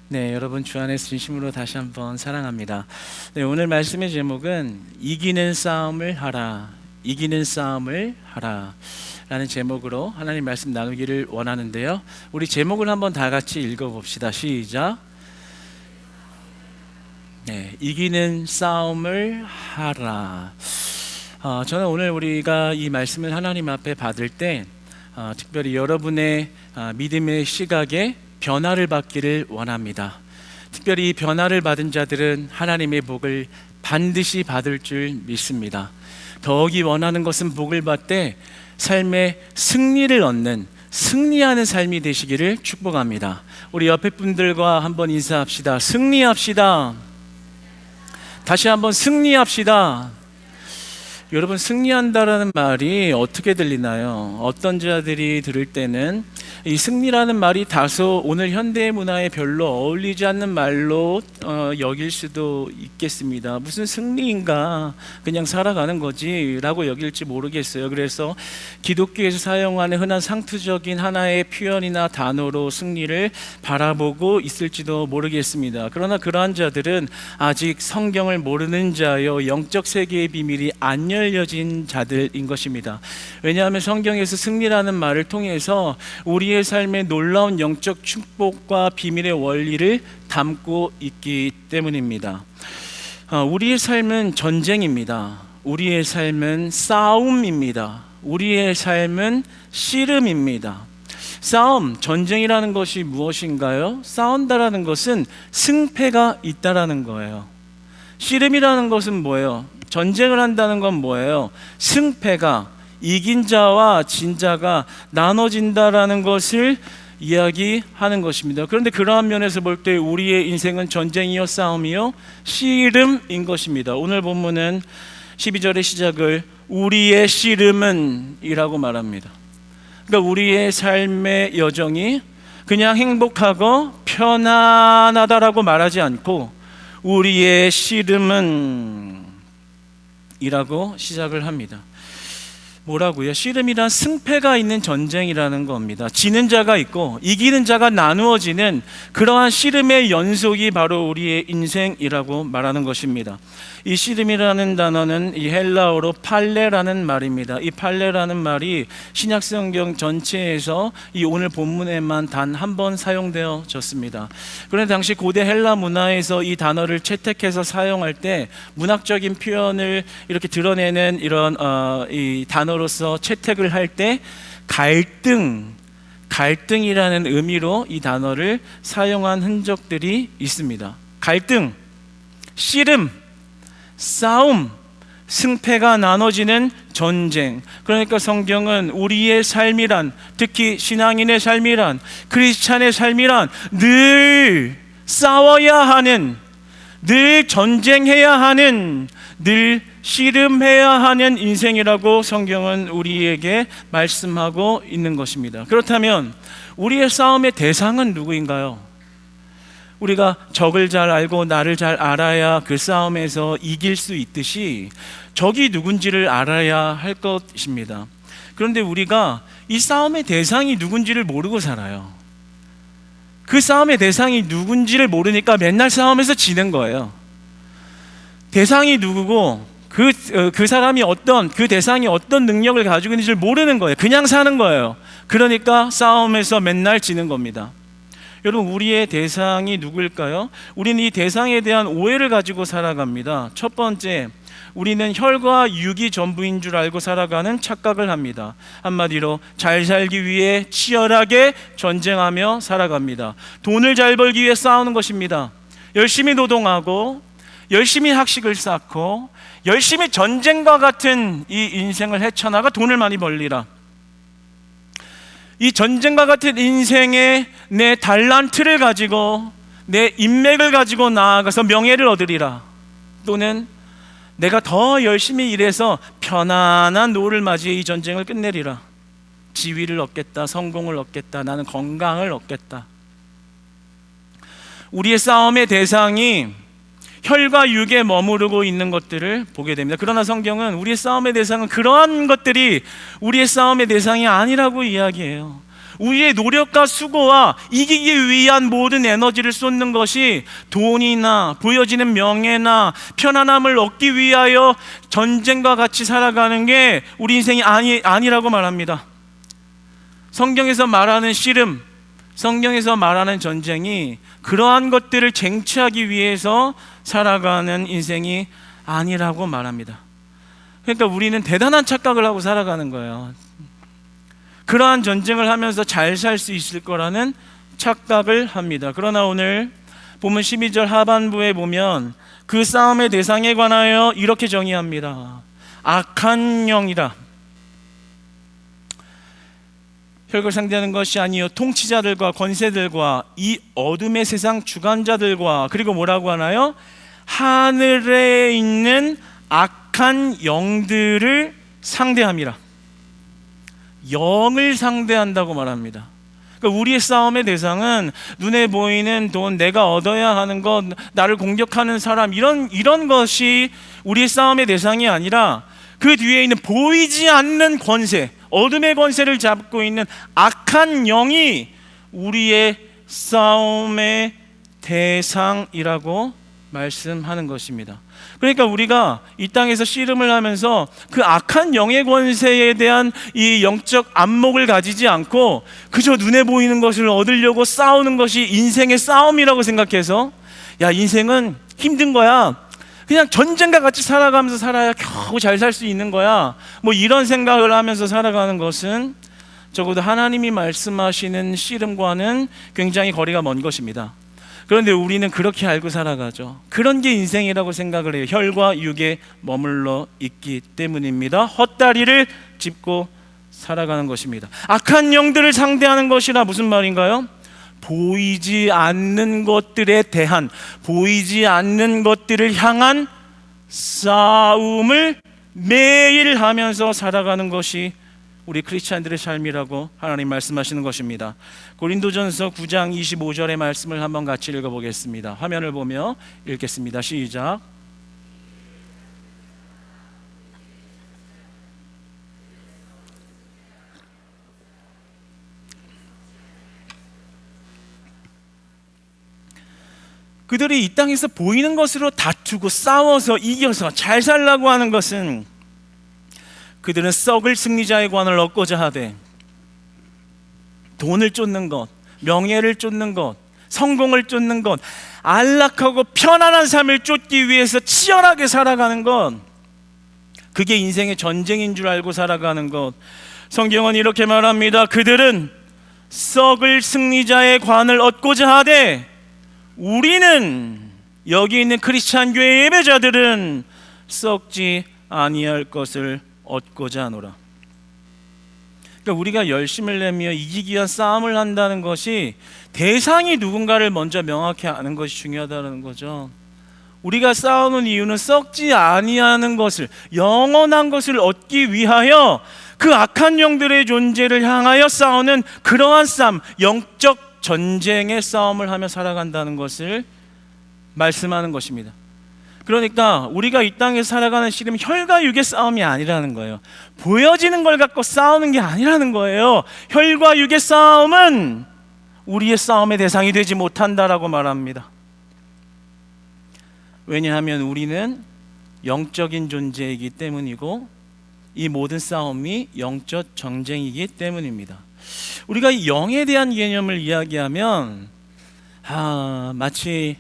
네, 여러분 주 안에서 진심으로 다시 한번 사랑합니다. 네, 오늘 말씀의 제목은 이기는 싸움을 하라, 이기는 싸움을 하라 라는 제목으로 하나님 말씀 나누기를 원하는데요. 우리 제목을 한번 다 같이 읽어봅시다. 시작. 네, 이기는 싸움을 하라. 저는 오늘 우리가 이 말씀을 하나님 앞에 받을 때 특별히 여러분의 믿음의 시각에 변화를 받기를 원합니다. 특별히 이 변화를 받은 자들은 하나님의 복을 반드시 받을 줄 믿습니다. 더욱이 원하는 것은 복을 받되 삶의 승리를 얻는, 승리하는 삶이 되시기를 축복합니다. 우리 옆에 분들과 한번 인사합시다. 승리합시다. 다시 한번 승리합시다. 여러분, 승리한다라는 말이 어떻게 들리나요? 어떤 자들이 들을 때는 이 승리라는 말이 다소 오늘 현대 문화에 별로 어울리지 않는 말로 여길 수도 있겠습니다. 무슨 승리인가, 그냥 살아가는 거지 라고 여길지 모르겠어요. 그래서 기독교에서 사용하는 흔한 상투적인 하나의 표현이나 단어로 승리를 바라보고 있을지도 모르겠습니다. 그러나 그러한 자들은 아직 성경을 모르는 자여 영적 세계의 비밀이 안 열려진 자들인 것입니다. 왜냐하면 성경에서 승리라는 말을 통해서 우리의 삶에 놀라운 영적 축복과 비밀의 원리를 담고 있기 때문입니다. 우리의 삶은 전쟁입니다. 우리의 삶은 싸움입니다. 우리의 삶은 씨름입니다. 싸움, 전쟁이라는 것이 무엇인가요? 싸운다라는 것은 승패가 있다라는 거예요. 씨름이라는 것은 뭐예요? 전쟁을 한다는 건 뭐예요? 승패가, 이긴 자와 진 자가 나눠진다라는 것을 이야기하는 것입니다. 그런데 그러한 면에서 볼 때 우리의 인생은 전쟁이요 싸움이요 씨름인 것입니다. 오늘 본문은 12절의 시작을 우리의 씨름은 이라고 말합니다. 그러니까 우리의 삶의 여정이 그냥 행복하고 편안하다라고 말하지 않고 우리의 씨름은 이라고 시작을 합니다. 뭐라고요? 씨름이란 승패가 있는 전쟁이라는 겁니다. 지는 자가 있고 이기는 자가 나누어지는 그러한 씨름의 연속이 바로 우리의 인생이라고 말하는 것입니다. 이 씨름이라는 단어는 이 헬라어로 팔레라는 말입니다. 이 팔레라는 말이 신약성경 전체에서 이 오늘 본문에만 단 한 번 사용되어졌습니다. 그런데 당시 고대 헬라 문화에서 이 단어를 채택해서 사용할 때 문학적인 표현을 이렇게 드러내는 이런 이 단어로서 채택을 할 때 갈등이라는 의미로 이 단어를 사용한 흔적들이 있습니다. 갈등, 씨름, 싸움, 승패가 나눠지는 전쟁. 그러니까 성경은 우리의 삶이란, 특히 신앙인의 삶이란, 크리스찬의 삶이란 늘 싸워야 하는, 늘 전쟁해야 하는, 늘 씨름해야 하는 인생이라고 성경은 우리에게 말씀하고 있는 것입니다. 그렇다면 우리의 싸움의 대상은 누구인가요? 우리가 적을 잘 알고 나를 잘 알아야 그 싸움에서 이길 수 있듯이 적이 누군지를 알아야 할 것입니다. 그런데 우리가 이 싸움의 대상이 누군지를 모르고 살아요. 그 싸움의 대상이 누군지를 모르니까 맨날 싸움에서 지는 거예요. 대상이 누구고 그 사람이 그 대상이 어떤 능력을 가지고 있는지를 모르는 거예요. 그냥 사는 거예요. 그러니까 싸움에서 맨날 지는 겁니다. 여러분, 우리의 대상이 누구일까요? 우리는 이 대상에 대한 오해를 가지고 살아갑니다. 첫 번째, 우리는 혈과 육이 전부인 줄 알고 살아가는 착각을 합니다. 한마디로 잘 살기 위해 치열하게 전쟁하며 살아갑니다. 돈을 잘 벌기 위해 싸우는 것입니다. 열심히 노동하고 열심히 학식을 쌓고 열심히 전쟁과 같은 이 인생을 헤쳐나가 돈을 많이 벌리라. 이 전쟁과 같은 인생에 내 달란트를 가지고 내 인맥을 가지고 나아가서 명예를 얻으리라. 또는 내가 더 열심히 일해서 편안한 노후를 맞이해 이 전쟁을 끝내리라. 지위를 얻겠다, 성공을 얻겠다, 나는 건강을 얻겠다. 우리의 싸움의 대상이 혈과 육에 머무르고 있는 것들을 보게 됩니다. 그러나 성경은 우리의 싸움의 대상은 그러한 것들이 우리의 싸움의 대상이 아니라고 이야기해요. 우리의 노력과 수고와 이기기 위한 모든 에너지를 쏟는 것이 돈이나 보여지는 명예나 편안함을 얻기 위하여 전쟁과 같이 살아가는 게 우리 인생이 아니라고 말합니다. 성경에서 말하는 씨름, 성경에서 말하는 전쟁이 그러한 것들을 쟁취하기 위해서 살아가는 인생이 아니라고 말합니다. 그러니까 우리는 대단한 착각을 하고 살아가는 거예요. 그러한 전쟁을 하면서 잘 살 수 있을 거라는 착각을 합니다. 그러나 오늘 본문 12절 하반부에 보면 그 싸움의 대상에 관하여 이렇게 정의합니다. 악한 영이라. 혈과 상대하는 것이 아니요 통치자들과 권세들과 이 어둠의 세상 주관자들과, 그리고 뭐라고 하나요? 하늘에 있는 악한 영들을 상대함이라. 영을 상대한다고 말합니다. 그러니까 우리의 싸움의 대상은 눈에 보이는 돈, 내가 얻어야 하는 것, 나를 공격하는 사람, 이런 것이 우리의 싸움의 대상이 아니라 그 뒤에 있는 보이지 않는 권세, 어둠의 권세를 잡고 있는 악한 영이 우리의 싸움의 대상이라고 말씀하는 것입니다. 그러니까 우리가 이 땅에서 씨름을 하면서 그 악한 영의 권세에 대한 이 영적 안목을 가지지 않고 그저 눈에 보이는 것을 얻으려고 싸우는 것이 인생의 싸움이라고 생각해서, 야, 인생은 힘든 거야, 그냥 전쟁과 같이 살아가면서 살아야 겨우 잘 살 수 있는 거야, 뭐 이런 생각을 하면서 살아가는 것은 적어도 하나님이 말씀하시는 씨름과는 굉장히 거리가 먼 것입니다. 그런데 우리는 그렇게 알고 살아가죠. 그런 게 인생이라고 생각을 해요. 혈과 육에 머물러 있기 때문입니다. 헛다리를 짚고 살아가는 것입니다. 악한 영들을 상대하는 것이라 무슨 말인가요? 보이지 않는 것들에 대한, 보이지 않는 것들을 향한 싸움을 매일 하면서 살아가는 것이 우리 크리스찬들의 삶이라고 하나님 말씀하시는 것입니다. 고린도전서 9장 25절의 말씀을 한번 같이 읽어보겠습니다. 화면을 보며 읽겠습니다. 시작. 그들이 이 땅에서 보이는 것으로 다투고 싸워서 이겨서 잘 살라고 하는 것은, 그들은 썩을 승리자의 관을 얻고자 하되 돈을 쫓는 것, 명예를 쫓는 것, 성공을 쫓는 것, 안락하고 편안한 삶을 쫓기 위해서 치열하게 살아가는 것, 그게 인생의 전쟁인 줄 알고 살아가는 것. 성경은 이렇게 말합니다. 그들은 썩을 승리자의 관을 얻고자 하되, 우리는, 여기 있는 크리스찬 교회 예배자들은 썩지 아니할 것을 얻고자 하노라. 그러니까 우리가 열심을 내며 이기기 위한 싸움을 한다는 것이 대상이 누군가를 먼저 명확히 아는 것이 중요하다는 거죠. 우리가 싸우는 이유는 썩지 아니하는 것을, 영원한 것을 얻기 위하여 그 악한 영들의 존재를 향하여 싸우는 그러한 싸움, 영적 전쟁의 싸움을 하며 살아간다는 것을 말씀하는 것입니다. 그러니까 우리가 이 땅에서 살아가는 씨름은 혈과 육의 싸움이 아니라는 거예요. 보여지는 걸 갖고 싸우는 게 아니라는 거예요. 혈과 육의 싸움은 우리의 싸움의 대상이 되지 못한다라고 말합니다. 왜냐하면 우리는 영적인 존재이기 때문이고, 이 모든 싸움이 영적 전쟁이기 때문입니다. 우리가 영에 대한 개념을 이야기하면 마치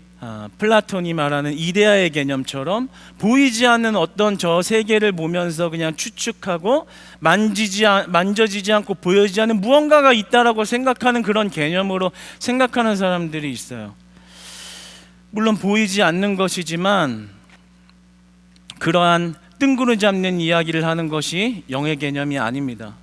플라톤이 말하는 이데아의 개념처럼 보이지 않는 어떤 저 세계를 보면서 그냥 추측하고 만져지지 않고 보여지지 않는 무언가가 있다라고 생각하는 그런 개념으로 생각하는 사람들이 있어요. 물론 보이지 않는 것이지만 그러한 뜬구름 잡는 이야기를 하는 것이 영의 개념이 아닙니다.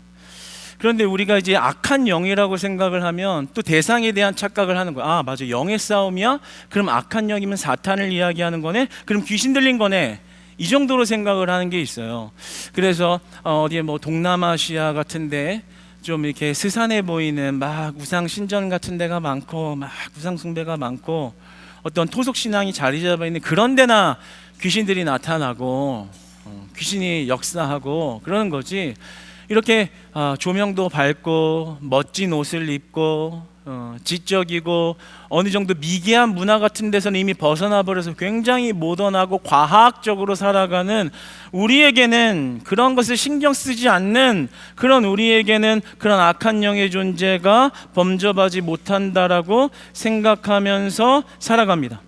그런데 우리가 이제 악한 영이라고 생각을 하면 또 대상에 대한 착각을 하는 거야. 맞아, 영의 싸움이야? 그럼 악한 영이면 사탄을 이야기하는 거네? 그럼 귀신 들린 거네? 이 정도로 생각을 하는 게 있어요. 그래서 어디에 뭐 동남아시아 같은데 좀 이렇게 스산해 보이는 막 우상 신전 같은 데가 많고, 막 우상 숭배가 많고, 어떤 토속 신앙이 자리 잡아 있는 그런 데나 귀신들이 나타나고 귀신이 역사하고 그러는 거지. 이렇게 조명도 밝고 멋진 옷을 입고 지적이고 어느 정도 미개한 문화 같은 데서는 이미 벗어나 버려서 굉장히 모던하고 과학적으로 살아가는 우리에게는, 그런 것을 신경 쓰지 않는 그런 우리에게는 그런 악한 영의 존재가 범접하지 못한다라고 생각하면서 살아갑니다.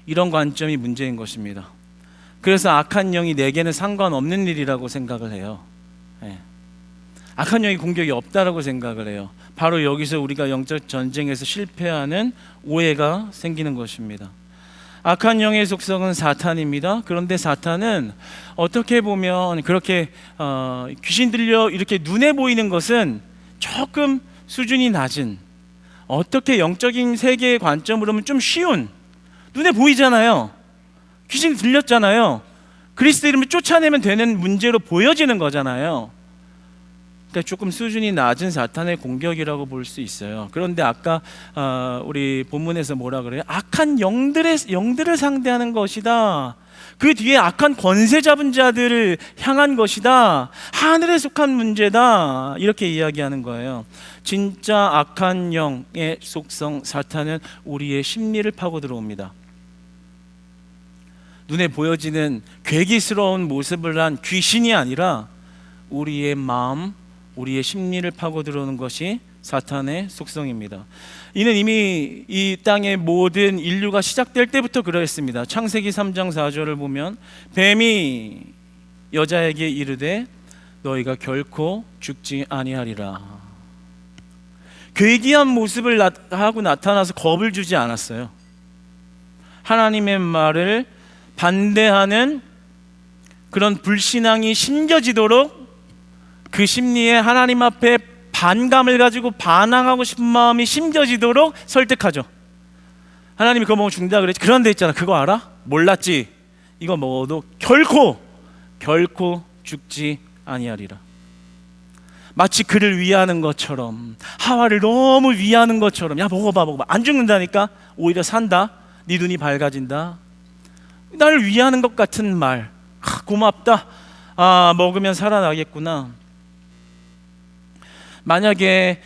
이런 관점이 문제인 것입니다. 그래서 악한 영이 내게는 상관없는 일이라고 생각을 해요. 악한 영이 공격이 없다라고 생각을 해요. 바로 여기서 우리가 영적 전쟁에서 실패하는 오해가 생기는 것입니다. 악한 영의 속성은 사탄입니다. 그런데 사탄은 어떻게 보면 그렇게 귀신 들려 이렇게 눈에 보이는 것은 조금 수준이 낮은, 어떻게 영적인 세계의 관점으로 보면 좀 쉬운, 눈에 보이잖아요. 귀신 들렸잖아요. 그리스도 이름을 쫓아내면 되는 문제로 보여지는 거잖아요. 그러니까 조금 수준이 낮은 사탄의 공격이라고 볼 수 있어요. 그런데 아까 우리 본문에서 뭐라 그래요? 악한 영들을 상대하는 것이다. 그 뒤에 악한 권세 잡은 자들을 향한 것이다. 하늘에 속한 문제다. 이렇게 이야기하는 거예요. 진짜 악한 영의 속성 사탄은 우리의 심리를 파고 들어옵니다. 눈에 보여지는 괴기스러운 모습을 한 귀신이 아니라 우리의 마음, 우리의 심리를 파고 들어오는 것이 사탄의 속성입니다. 이는 이미 이 땅의 모든 인류가 시작될 때부터 그러했습니다. 창세기 3장 4절을 보면 뱀이 여자에게 이르되 너희가 결코 죽지 아니하리라. 괴기한 모습을 하고 나타나서 겁을 주지 않았어요. 하나님의 말을 반대하는 그런 불신앙이 심겨지도록 그 심리에 하나님 앞에 반감을 가지고 반항하고 싶은 마음이 심겨지도록 설득하죠. 하나님이 그거 먹으면 죽는다 그랬지. 그런데 있잖아, 그거 알아? 몰랐지? 이거 먹어도 결코 죽지 아니하리라. 마치 그를 위하는 것처럼, 하와를 너무 위하는 것처럼, 야 먹어봐 안 죽는다니까? 오히려 산다. 네 눈이 밝아진다. 나를 위하는 것 같은 말, 고맙다. 먹으면 살아나겠구나. 만약에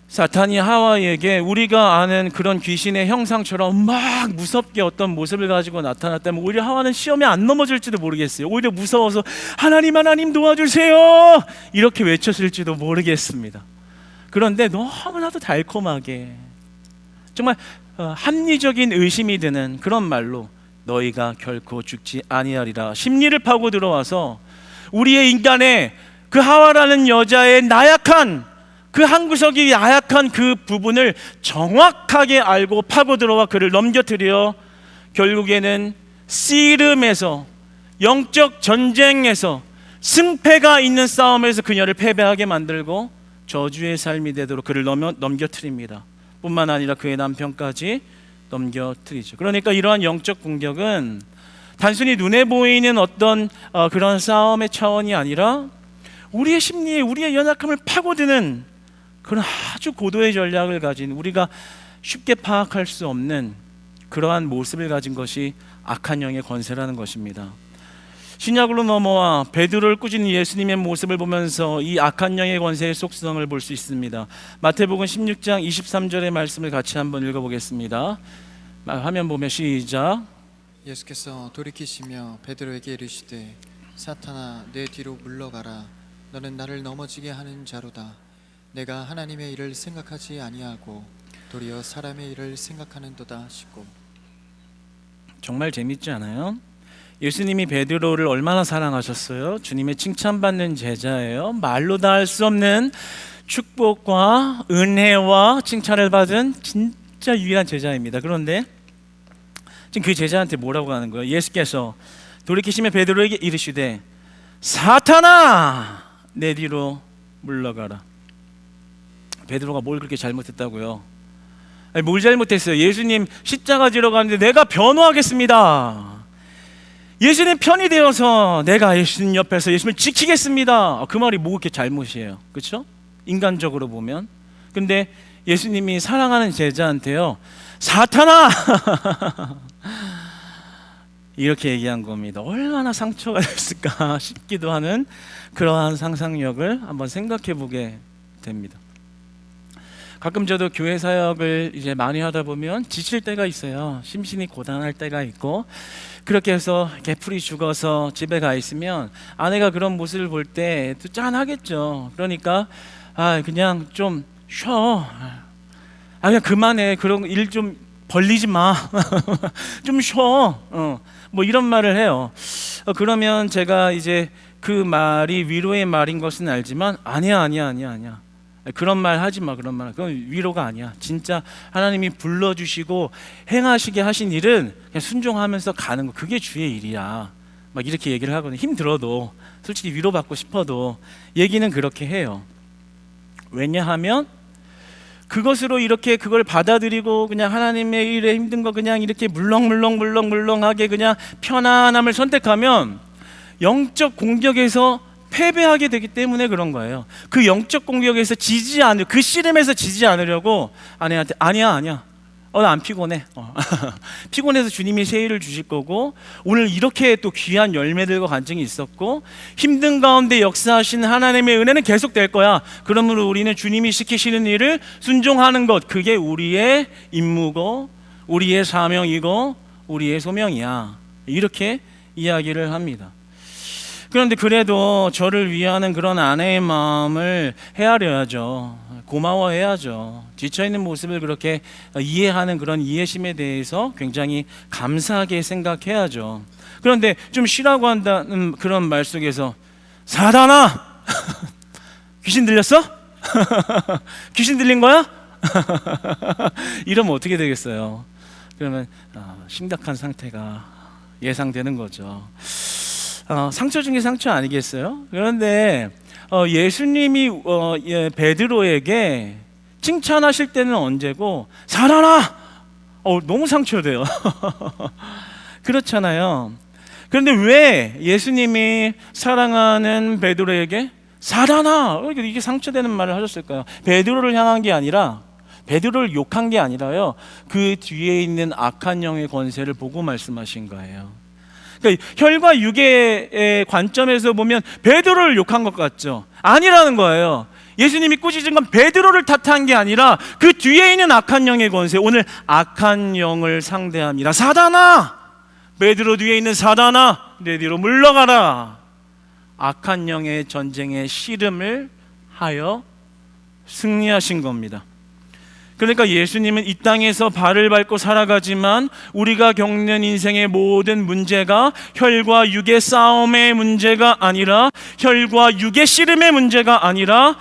사탄이 하와에게 우리가 아는 그런 귀신의 형상처럼 막 무섭게 어떤 모습을 가지고 나타났다면 오히려 하와는 시험에 안 넘어질지도 모르겠어요. 오히려 무서워서 하나님 도와주세요 이렇게 외쳤을지도 모르겠습니다. 그런데 너무나도 달콤하게, 정말 합리적인 의심이 드는 그런 말로 너희가 결코 죽지 아니하리라, 심리를 파고 들어와서 우리의 인간의 그 하와라는 여자의 나약한 그 한 구석이 나약한 그 부분을 정확하게 알고 파고 들어와 그를 넘겨뜨려 결국에는 씨름에서, 영적 전쟁에서, 승패가 있는 싸움에서 그녀를 패배하게 만들고 저주의 삶이 되도록 그를 넘겨뜨립니다. 뿐만 아니라 그의 남편까지 넘겨뜨리죠. 그러니까 이러한 영적 공격은 단순히 눈에 보이는 어떤 그런 싸움의 차원이 아니라 우리의 심리에, 우리의 연약함을 파고드는 그런 아주 고도의 전략을 가진, 우리가 쉽게 파악할 수 없는 그러한 모습을 가진 것이 악한 영의 권세라는 것입니다. 신약으로 넘어와 베드로를 꾸짖는 예수님의 모습을 보면서 이 악한 영의 권세의 속성을 볼 수 있습니다. 마태복음 16장 23절의 말씀을 같이 한번 읽어보겠습니다. 화면 보면 시작. 예수께서 돌이키시며 베드로에게 이르시되 사탄아 내 뒤로 물러가라. 너는 나를 넘어지게 하는 자로다. 내가 하나님의 일을 생각하지 아니하고 도리어 사람의 일을 생각하는도다 하시고. 정말 재밌지 않아요? 예수님이 베드로를 얼마나 사랑하셨어요? 주님의 칭찬받는 제자예요. 말로 다 할 수 없는 축복과 은혜와 칭찬을 받은 진짜 유일한 제자입니다. 그런데 지금 그 제자한테 뭐라고 하는 거예요? 예수께서 돌이키시며 베드로에게 이르시되 사탄아 내 뒤로 물러가라. 베드로가 뭘 그렇게 잘못했다고요? 아니, 뭘 잘못했어요? 예수님 십자가 지러 가는데 내가 변호하겠습니다. 예수님 편이 되어서 내가 예수님 옆에서 예수님을 지키겠습니다. 그 말이 뭐 그렇게 잘못이에요? 그렇죠? 인간적으로 보면. 근데 예수님이 사랑하는 제자한테요, 사탄아 이렇게 얘기한 겁니다. 얼마나 상처가 됐을까 싶기도 하는 그러한 상상력을 한번 생각해 보게 됩니다. 가끔 저도 교회 사역을 이제 많이 하다 보면 지칠 때가 있어요. 심신이 고단할 때가 있고, 그렇게 해서 개풀이 죽어서 집에 가 있으면 아내가 그런 모습을 볼 때 또 짠하겠죠. 그러니까 그냥 좀 쉬어. 그냥 그만해. 그런 일 좀 벌리지 마. 좀 쉬어. 뭐 이런 말을 해요. 그러면 제가 이제 그 말이 위로의 말인 것은 알지만 아니야. 그런 말 하지 마. 그런 말. 그건 위로가 아니야. 진짜 하나님이 불러주시고 행하시게 하신 일은 그냥 순종하면서 가는 거. 그게 주의 일이야. 막 이렇게 얘기를 하거든요. 힘들어도, 솔직히 위로받고 싶어도 얘기는 그렇게 해요. 왜냐하면 그것으로 이렇게 그걸 받아들이고 그냥 하나님의 일에 힘든 거 그냥 이렇게 물렁물렁하게 그냥 편안함을 선택하면 영적 공격에서 패배하게 되기 때문에 그런 거예요. 그 영적 공격에서 그 씨름에서 지지 않으려고 아내한테 아니야. 나 안 피곤해. 피곤해서 주님이 새 일을 주실 거고, 오늘 이렇게 또 귀한 열매들과 간증이 있었고, 힘든 가운데 역사하신 하나님의 은혜는 계속 될 거야. 그러므로 우리는 주님이 시키시는 일을 순종하는 것, 그게 우리의 임무고 우리의 사명이고 우리의 소명이야. 이렇게 이야기를 합니다. 그런데 그래도 저를 위하는 그런 아내의 마음을 헤아려야죠. 고마워해야죠. 지쳐있는 모습을 그렇게 이해하는 그런 이해심에 대해서 굉장히 감사하게 생각해야죠. 그런데 좀 쉬라고 한다는 그런 말 속에서 사단아! 귀신 들렸어? 귀신 들린 거야? 이러면 어떻게 되겠어요? 그러면 심각한 상태가 예상되는 거죠. 상처 중에 상처 아니겠어요? 그런데 예수님이 베드로에게 칭찬하실 때는 언제고, 사단아! 너무 상처돼요. 그렇잖아요. 그런데 왜 예수님이 사랑하는 베드로에게 사단아! 이게 상처되는 말을 하셨을까요? 베드로를 향한 게 아니라, 베드로를 욕한 게 아니라요, 그 뒤에 있는 악한 영의 권세를 보고 말씀하신 거예요. 그러니까 혈과 육의 관점에서 보면 베드로를 욕한 것 같죠. 아니라는 거예요. 예수님이 꾸짖은 건 베드로를 탓한 게 아니라 그 뒤에 있는 악한 영의 권세, 오늘 악한 영을 상대합니다. 사단아! 베드로 뒤에 있는 사단아! 내 뒤로 물러가라. 악한 영의 전쟁에 씨름을 하여 승리하신 겁니다. 그러니까 예수님은 이 땅에서 발을 밟고 살아가지만 우리가 겪는 인생의 모든 문제가 혈과 육의 싸움의 문제가 아니라, 혈과 육의 씨름의 문제가 아니라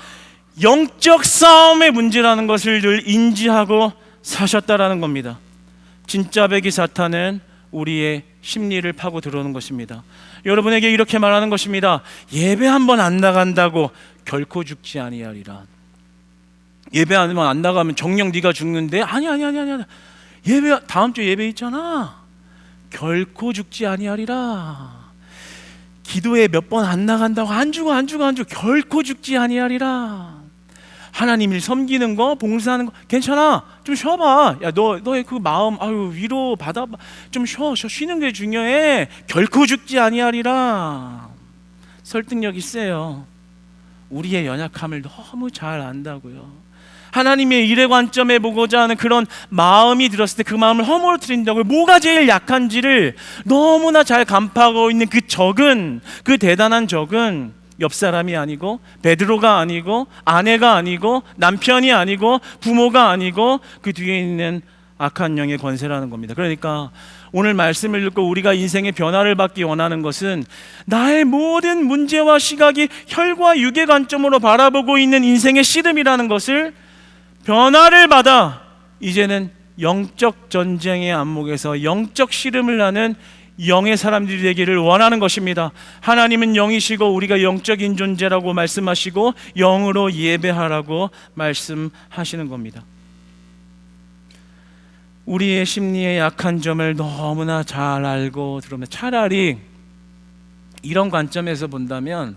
영적 싸움의 문제라는 것을 늘 인지하고 사셨다라는 겁니다. 진짜 배기 사탄은 우리의 심리를 파고 들어오는 것입니다. 여러분에게 이렇게 말하는 것입니다. 예배 한 번 안 나간다고 결코 죽지 아니하리라. 예배 안 나가면 정녕 네가 죽는데, 아니 예배 다음 주 예배 있잖아. 결코 죽지 아니하리라. 기도에 몇 번 안 나간다고 안 죽어 결코 죽지 아니하리라. 하나님을 섬기는 거, 봉사하는 거 괜찮아. 좀 쉬어봐. 야, 너의 그 마음 위로 받아봐. 좀 쉬는 게 중요해. 결코 죽지 아니하리라. 설득력이 세요. 우리의 연약함을 너무 잘 안다고요. 하나님의 일의 관점에 보고자 하는 그런 마음이 들었을 때 그 마음을 허물어뜨린다고요. 뭐가 제일 약한지를 너무나 잘 간파하고 있는 그 대단한 적은 옆 사람이 아니고, 베드로가 아니고, 아내가 아니고, 남편이 아니고, 부모가 아니고, 그 뒤에 있는 악한 영의 권세라는 겁니다. 그러니까 오늘 말씀을 읽고 우리가 인생의 변화를 받기 원하는 것은 나의 모든 문제와 시각이 혈과 육의 관점으로 바라보고 있는 인생의 씨름이라는 것을 변화를 받아 이제는 영적 전쟁의 안목에서 영적 씨름을 하는 영의 사람들이 되기를 원하는 것입니다. 하나님은 영이시고 우리가 영적인 존재라고 말씀하시고 영으로 예배하라고 말씀하시는 겁니다. 우리의 심리의 약한 점을 너무나 잘 알고 들으면, 차라리 이런 관점에서 본다면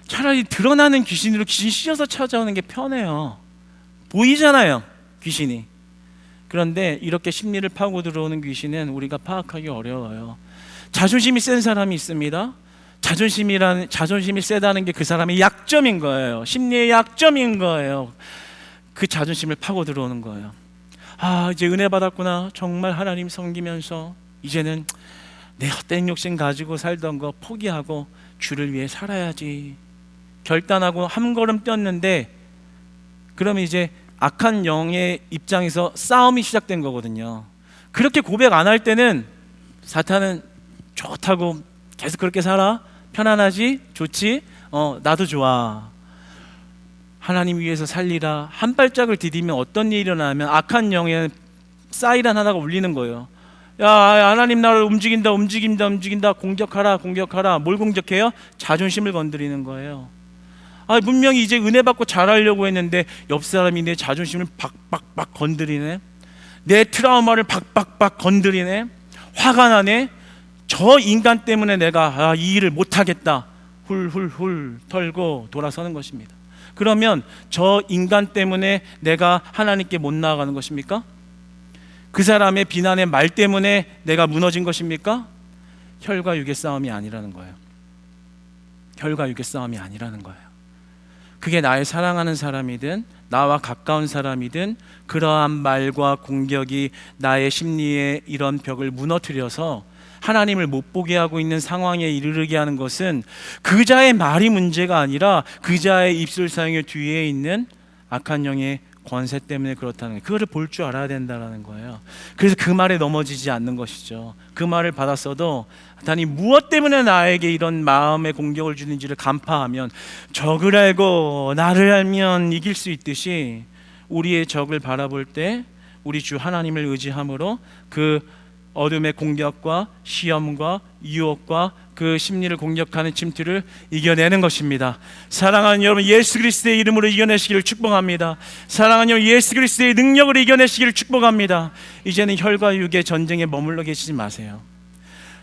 차라리 드러나는 귀신으로 귀신 씌어서 찾아오는 게 편해요. 보이잖아요, 귀신이. 그런데 이렇게 심리를 파고 들어오는 귀신은 우리가 파악하기 어려워요. 자존심이 센 사람이 있습니다. 자존심이 세다는 게 그 사람의 약점인 거예요. 심리의 약점인 거예요. 그 자존심을 파고 들어오는 거예요. 이제 은혜 받았구나. 정말 하나님 섬기면서 이제는 내 헛된 욕심 가지고 살던 거 포기하고 주를 위해 살아야지 결단하고 한 걸음 뛰었는데, 그러면 이제 악한 영의 입장에서 싸움이 시작된 거거든요. 그렇게 고백 안 할 때는 사탄은 좋다고 계속 그렇게 살아, 편안하지, 좋지, 나도 좋아, 하나님 위해서 살리라 한 발짝을 디디면 어떤 일이 일어나면 악한 영의 사이렌 하나가 울리는 거예요. 야, 하나님 나를 움직인다, 공격하라. 뭘 공격해요? 자존심을 건드리는 거예요. 분명히 이제 은혜 받고 잘하려고 했는데 옆 사람이 내 자존심을 박박박 건드리네. 내 트라우마를 박박박 건드리네. 화가 나네. 저 인간 때문에 내가 이 일을 못하겠다, 훌훌훌 털고 돌아서는 것입니다. 그러면 저 인간 때문에 내가 하나님께 못 나아가는 것입니까? 그 사람의 비난의 말 때문에 내가 무너진 것입니까? 혈과 육의 싸움이 아니라는 거예요. 혈과 육의 싸움이 아니라는 거예요. 그게 나의 사랑하는 사람이든 나와 가까운 사람이든 그러한 말과 공격이 나의 심리에 이런 벽을 무너뜨려서 하나님을 못 보게 하고 있는 상황에 이르게 하는 것은 그 자의 말이 문제가 아니라 그 자의 입술 사용의 뒤에 있는 악한 영의 권세 때문에 그렇다는 거예요. 그거를 볼 줄 알아야 된다는 거예요. 그래서 그 말에 넘어지지 않는 것이죠. 그 말을 받았어도 하나님 무엇 때문에 나에게 이런 마음의 공격을 주는지를 간파하면, 적을 알고 나를 알면 이길 수 있듯이 우리의 적을 바라볼 때 우리 주 하나님을 의지함으로 그 어둠의 공격과 시험과 유혹과 그 심리를 공격하는 침투를 이겨내는 것입니다. 사랑하는 여러분, 예수 그리스도의 이름으로 이겨내시기를 축복합니다. 사랑하는 여러분, 예수 그리스도의 능력으로 이겨내시기를 축복합니다. 이제는 혈과 육의 전쟁에 머물러 계시지 마세요.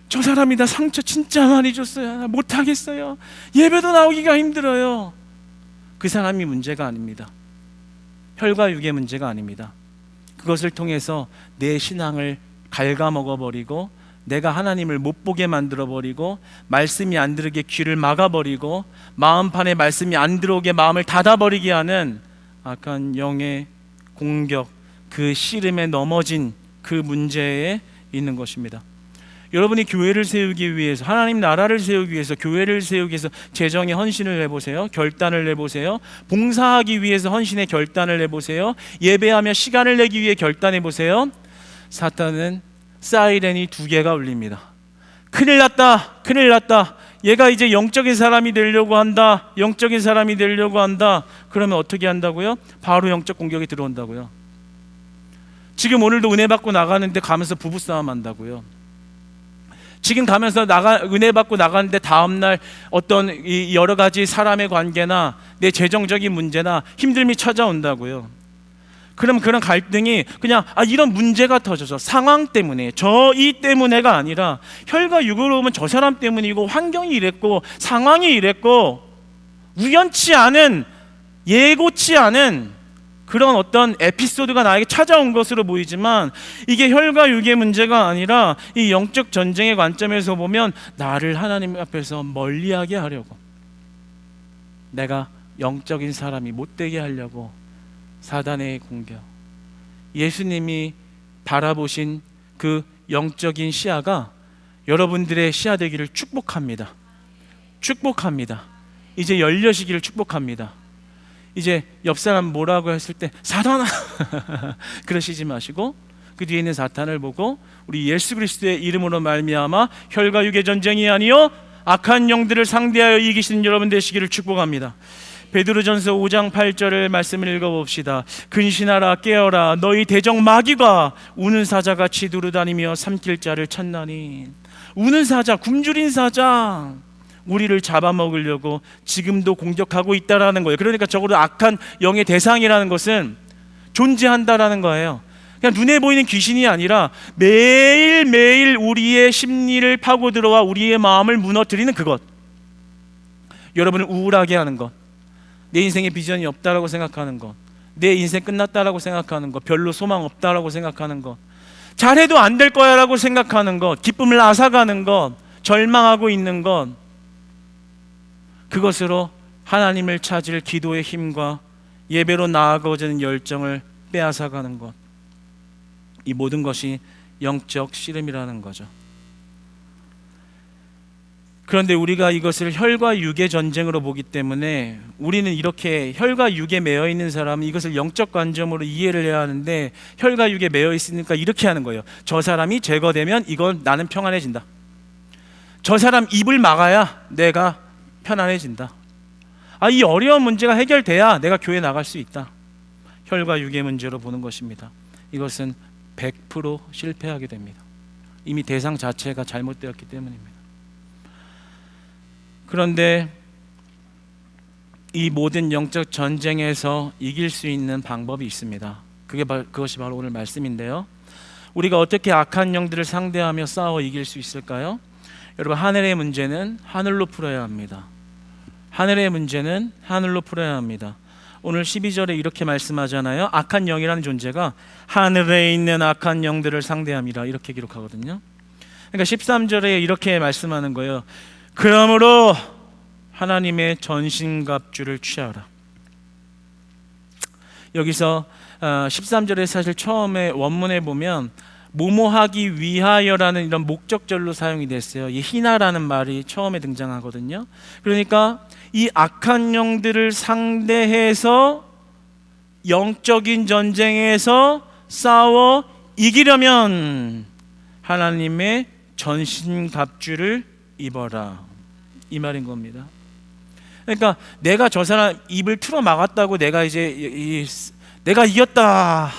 저 사람이 나 상처 진짜 많이 줬어요. 나 못하겠어요. 예배도 나오기가 힘들어요. 그 사람이 문제가 아닙니다. 혈과 육의 문제가 아닙니다. 그것을 통해서 내 신앙을 갉아먹어버리고 내가 하나님을 못 보게 만들어버리고 말씀이 안 들으게 귀를 막아버리고 마음판에 말씀이 안 들어오게 마음을 닫아버리게 하는 악한 영의 공격, 그 씨름에 넘어진 그 문제에 있는 것입니다. 여러분이 교회를 세우기 위해서, 하나님 나라를 세우기 위해서, 교회를 세우기 위해서 재정의 헌신을 해보세요. 결단을 해보세요. 봉사하기 위해서 헌신의 결단을 해보세요. 예배하며 시간을 내기 위해 결단해보세요. 사탄은 사이렌이 2개가 울립니다. 큰일 났다, 큰일 났다. 얘가 이제 영적인 사람이 되려고 한다. 영적인 사람이 되려고 한다. 그러면 어떻게 한다고요? 바로 영적 공격이 들어온다고요. 지금 오늘도 은혜 받고 나가는데 가면서 부부싸움 한다고요. 지금 가면서 은혜 받고 나가는데 다음날 어떤 여러 가지 사람의 관계나 내 재정적인 문제나 힘듦이 찾아온다고요. 그럼 그런 갈등이 그냥 이런 문제가 터져서 상황 때문에, 이 때문에가 아니라 혈과 육으로 보면 저 사람 때문이고 환경이 이랬고 상황이 이랬고 우연치 않은, 예고치 않은 그런 어떤 에피소드가 나에게 찾아온 것으로 보이지만 이게 혈과 육의 문제가 아니라 이 영적 전쟁의 관점에서 보면 나를 하나님 앞에서 멀리하게 하려고, 내가 영적인 사람이 못되게 하려고 사단의 공격. 예수님이 바라보신 그 영적인 시야가 여러분들의 시야 되기를 축복합니다. 축복합니다. 이제 열려시기를 축복합니다. 이제 옆 사람 뭐라고 했을 때 사탄아 그러시지 마시고 그 뒤에 있는 사탄을 보고 우리 예수 그리스도의 이름으로 말미암아 혈과 육의 전쟁이 아니요 악한 영들을 상대하여 이기시는 여러분 되시기를 축복합니다. 베드로전서 5장 8절을 말씀을 읽어봅시다. 근신하라, 깨어라. 너희 대적 마귀가 우는 사자같이 두루다니며 삼킬 자를 찾나니. 우는 사자, 굶주린 사자, 우리를 잡아먹으려고 지금도 공격하고 있다라는 거예요. 그러니까 적어도 악한 영의 대상이라는 것은 존재한다라는 거예요. 그냥 눈에 보이는 귀신이 아니라 매일매일 우리의 심리를 파고 들어와 우리의 마음을 무너뜨리는 그것, 여러분을 우울하게 하는 것, 내 인생에 비전이 없다라고 생각하는 것, 내 인생 끝났다라고 생각하는 것, 별로 소망 없다라고 생각하는 것, 잘해도 안 될 거야 라고 생각하는 것, 기쁨을 앗아가는 것, 절망하고 있는 것, 그것으로 하나님을 찾을 기도의 힘과 예배로 나아가고자 열정을 빼앗아가는 것, 이 모든 것이 영적 씨름이라는 거죠. 그런데 우리가 이것을 혈과 육의 전쟁으로 보기 때문에 우리는 이렇게 혈과 육에 매여 있는 사람은 이것을 영적 관점으로 이해를 해야 하는데, 혈과 육에 매여 있으니까 이렇게 하는 거예요. 저 사람이 제거되면 이건 나는 평안해진다. 저 사람 입을 막아야 내가 편안해진다. 이 어려운 문제가 해결돼야 내가 교회 나갈 수 있다. 혈과 육의 문제로 보는 것입니다. 이것은 100% 실패하게 됩니다. 이미 대상 자체가 잘못되었기 때문입니다. 그런데 이 모든 영적 전쟁에서 이길 수 있는 방법이 있습니다. 그것이 바로 오늘 말씀인데요. 우리가 어떻게 악한 영들을 상대하며 싸워 이길 수 있을까요? 여러분, 하늘의 문제는 하늘로 풀어야 합니다. 하늘의 문제는 하늘로 풀어야 합니다. 오늘 12절에 이렇게 말씀하잖아요. 악한 영이라는 존재가 하늘에 있는 악한 영들을 상대함이라, 이렇게 기록하거든요. 그러니까 13절에 이렇게 말씀하는 거예요. 그러므로 하나님의 전신갑주를 취하라. 여기서 13절에 사실 처음에 원문에 보면 모모하기 위하여라는 이런 목적절로 사용이 됐어요. 이 희나라는 말이 처음에 등장하거든요. 그러니까 이 악한 영들을 상대해서 영적인 전쟁에서 싸워 이기려면 하나님의 전신갑주를 입어라, 이 말인 겁니다. 그러니까 내가 저 사람 입을 틀어 막았다고 내가 이제 내가 이겼다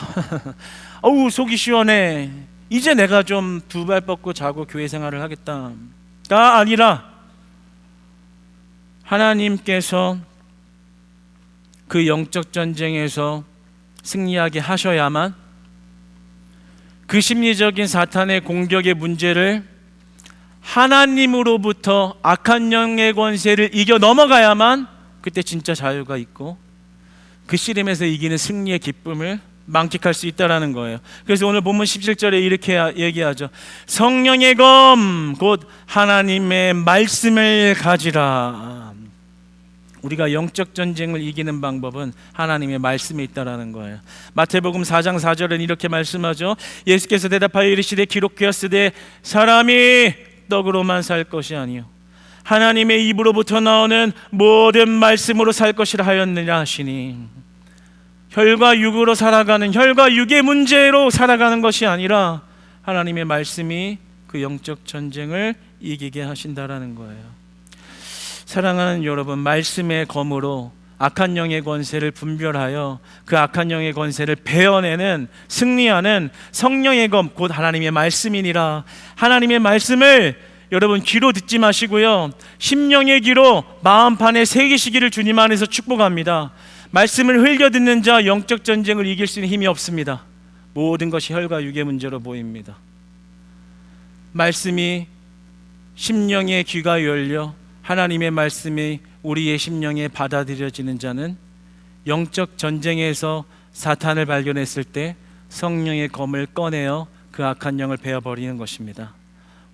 어우 속이 시원해, 이제 내가 좀 두 발 뻗고 자고 교회 생활을 하겠다가 아니라, 하나님께서 그 영적 전쟁에서 승리하게 하셔야만 그 심리적인 사탄의 공격의 문제를 하나님으로부터 악한 영의 권세를 이겨 넘어가야만 그때 진짜 자유가 있고 그 씨름에서 이기는 승리의 기쁨을 만끽할 수 있다라는 거예요. 그래서 오늘 본문 17절에 이렇게 얘기하죠. 성령의 검 곧 하나님의 말씀을 가지라. 우리가 영적 전쟁을 이기는 방법은 하나님의 말씀에 있다라는 거예요. 마태복음 4장 4절은 이렇게 말씀하죠. 예수께서 대답하여 이르시되 기록되었으되 사람이 떡으로만 살 것이 아니요 하나님의 입으로부터 나오는 모든 말씀으로 살 것이라 하였느냐 하시니, 혈과 육으로 살아가는, 혈과 육의 문제로 살아가는 것이 아니라 하나님의 말씀이 그 영적 전쟁을 이기게 하신다라는 거예요. 사랑하는 여러분, 말씀의 검으로 악한 영의 권세를 분별하여 그 악한 영의 권세를 베어내는, 승리하는 성령의 검 곧 하나님의 말씀이니라. 하나님의 말씀을 여러분 귀로 듣지 마시고요, 심령의 귀로 마음판에 새기시기를 주님 안에서 축복합니다. 말씀을 흘겨 듣는 자 영적 전쟁을 이길 수 있는 힘이 없습니다. 모든 것이 혈과 육의 문제로 보입니다. 말씀이 심령의 귀가 열려 하나님의 말씀이 우리의 심령에 받아들여지는 자는 영적 전쟁에서 사탄을 발견했을 때 성령의 검을 꺼내어 그 악한 영을 베어버리는 것입니다.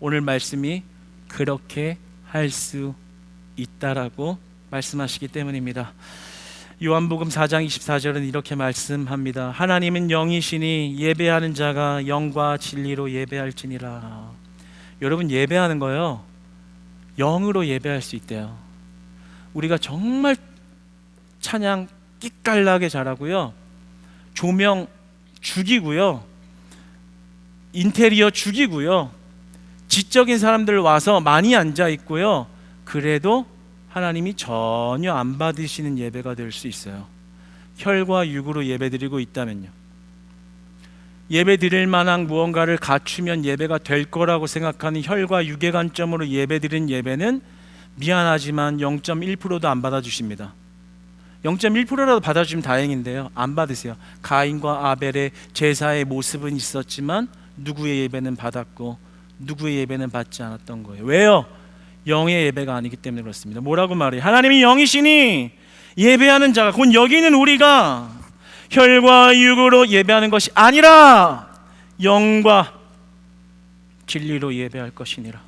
오늘 말씀이 그렇게 할 수 있다라고 말씀하시기 때문입니다. 요한복음 4장 24절은 이렇게 말씀합니다. 하나님은 영이시니 예배하는 자가 영과 진리로 예배할지니라. 여러분, 예배하는 거요, 영으로 예배할 수 있대요. 우리가 정말 찬양 끼깔나게 잘하고요, 조명 죽이고요, 인테리어 죽이고요, 지적인 사람들 와서 많이 앉아 있고요, 그래도 하나님이 전혀 안 받으시는 예배가 될 수 있어요. 혈과 육으로 예배드리고 있다면요. 예배드릴 만한 무언가를 갖추면 예배가 될 거라고 생각하는 혈과 육의 관점으로 예배드린 예배는 미안하지만 0.1%도 안 받아주십니다. 0.1%라도 받아주시면 다행인데요, 안 받으세요. 가인과 아벨의 제사의 모습은 있었지만 누구의 예배는 받았고 누구의 예배는 받지 않았던 거예요. 왜요? 영의 예배가 아니기 때문에 그렇습니다. 뭐라고 말해요? 하나님이 영이시니 예배하는 자가, 곧 여기는 우리가 혈과 육으로 예배하는 것이 아니라 영과 진리로 예배할 것이니라.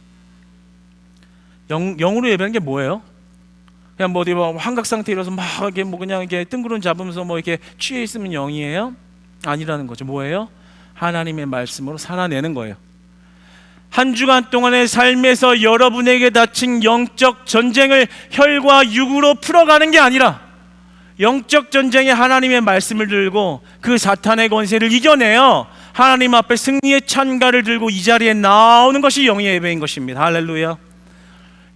영으로 예배하는 게 뭐예요? 그냥 뭐 어디 환각 상태에 일어서 막 이렇게 뭐 그냥 이렇게 뜬구름 잡으면서 뭐 이렇게 취해 있으면 영이에요? 아니라는 거죠. 뭐예요? 하나님의 말씀으로 살아내는 거예요. 한 주간 동안의 삶에서 여러분에게 닥친 영적 전쟁을 혈과 육으로 풀어가는 게 아니라 영적 전쟁에 하나님의 말씀을 들고 그 사탄의 권세를 이겨내어 하나님 앞에 승리의 찬가를 들고 이 자리에 나오는 것이 영의 예배인 것입니다. 할렐루야.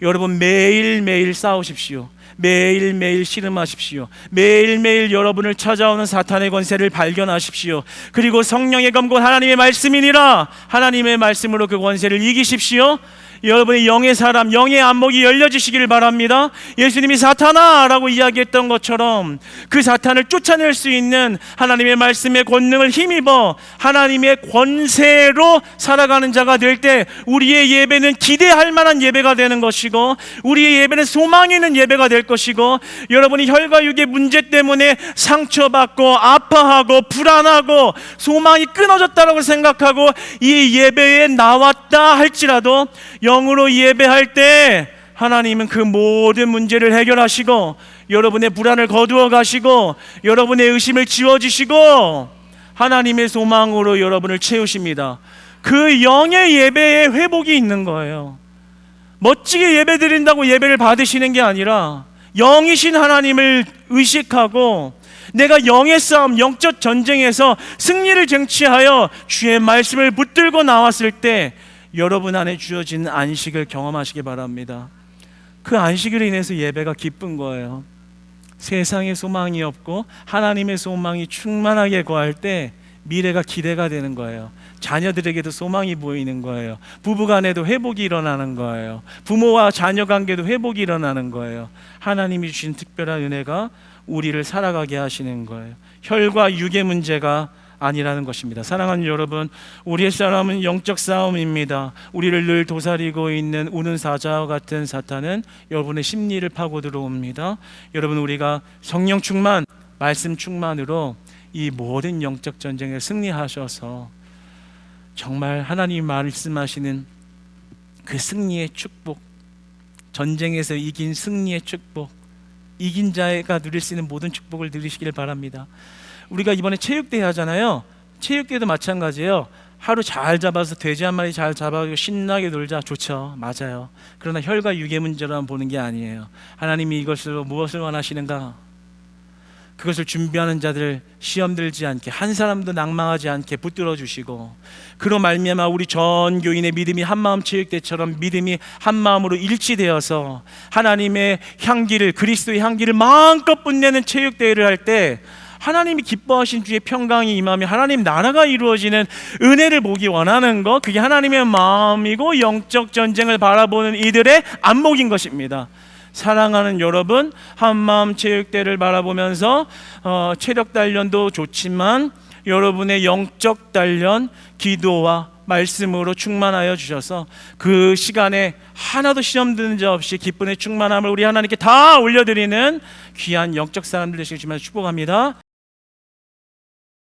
여러분 매일매일 싸우십시오. 매일매일 씨름하십시오. 매일매일 여러분을 찾아오는 사탄의 권세를 발견하십시오. 그리고 성령의 검고 하나님의 말씀이니라 하나님의 말씀으로 그 권세를 이기십시오. 여러분의 영의 사람, 영의 안목이 열려지시기를 바랍니다. 예수님이 사탄아 라고 이야기했던 것처럼 그 사탄을 쫓아낼 수 있는 하나님의 말씀의 권능을 힘입어 하나님의 권세로 살아가는 자가 될 때 우리의 예배는 기대할 만한 예배가 되는 것이고 우리의 예배는 소망이 있는 예배가 될 것이고 여러분이 혈과 육의 문제 때문에 상처받고 아파하고 불안하고 소망이 끊어졌다고 생각하고 이 예배에 나왔다 할지라도 영으로 예배할 때 하나님은 그 모든 문제를 해결하시고 여러분의 불안을 거두어 가시고 여러분의 의심을 지워주시고 하나님의 소망으로 여러분을 채우십니다. 그 영의 예배에 회복이 있는 거예요. 멋지게 예배드린다고 예배를 받으시는 게 아니라 영이신 하나님을 의식하고 내가 영의 싸움, 영적 전쟁에서 승리를 쟁취하여 주의 말씀을 붙들고 나왔을 때 여러분 안에 주어진 안식을 경험하시기 바랍니다. 그 안식으로 인해서 예배가 기쁜 거예요. 세상에 소망이 없고 하나님의 소망이 충만하게 거할 때 미래가 기대가 되는 거예요. 자녀들에게도 소망이 보이는 거예요. 부부간에도 회복이 일어나는 거예요. 부모와 자녀 관계도 회복이 일어나는 거예요. 하나님이 주신 특별한 은혜가 우리를 살아가게 하시는 거예요. 혈과 육의 문제가 아니라는 것입니다. 사랑하는 여러분, 우리의 싸움은 영적 싸움입니다. 우리를 늘 도사리고 있는 우는 사자와 같은 사탄은 여러분의 심리를 파고 들어옵니다. 여러분, 우리가 성령 충만, 말씀 충만으로 이 모든 영적 전쟁에 승리하셔서 정말 하나님이 말씀하시는 그 승리의 축복, 전쟁에서 이긴 승리의 축복, 이긴 자가 누릴 수 있는 모든 축복을 누리시길 바랍니다. 우리가 이번에 체육대회 하잖아요. 체육대회도 마찬가지예요. 하루 잘 잡아서 돼지 한 마리 잘 잡아서 신나게 놀자, 좋죠. 맞아요. 그러나 혈과 육의 문제로만 보는 게 아니에요. 하나님이 이것으로 무엇을 원하시는가? 그것을 준비하는 자들 시험 들지 않게, 한 사람도 낭망하지 않게 붙들어 주시고, 그로 말미암아 우리 전 교인의 믿음이 한마음 체육대처럼 믿음이 한마음으로 일치되어서 하나님의 향기를, 그리스도의 향기를 마음껏 뽐내는 체육대회를 할 때 하나님이 기뻐하신 주의 평강이 임하며 하나님 나라가 이루어지는 은혜를 보기 원하는 것, 그게 하나님의 마음이고 영적 전쟁을 바라보는 이들의 안목인 것입니다. 사랑하는 여러분, 한마음 체육대를 바라보면서 체력 단련도 좋지만 여러분의 영적 단련, 기도와 말씀으로 충만하여 주셔서 그 시간에 하나도 시험 드는 자 없이 기쁨의 충만함을 우리 하나님께 다 올려드리는 귀한 영적 사람들 되시길 주님으로 축복합니다.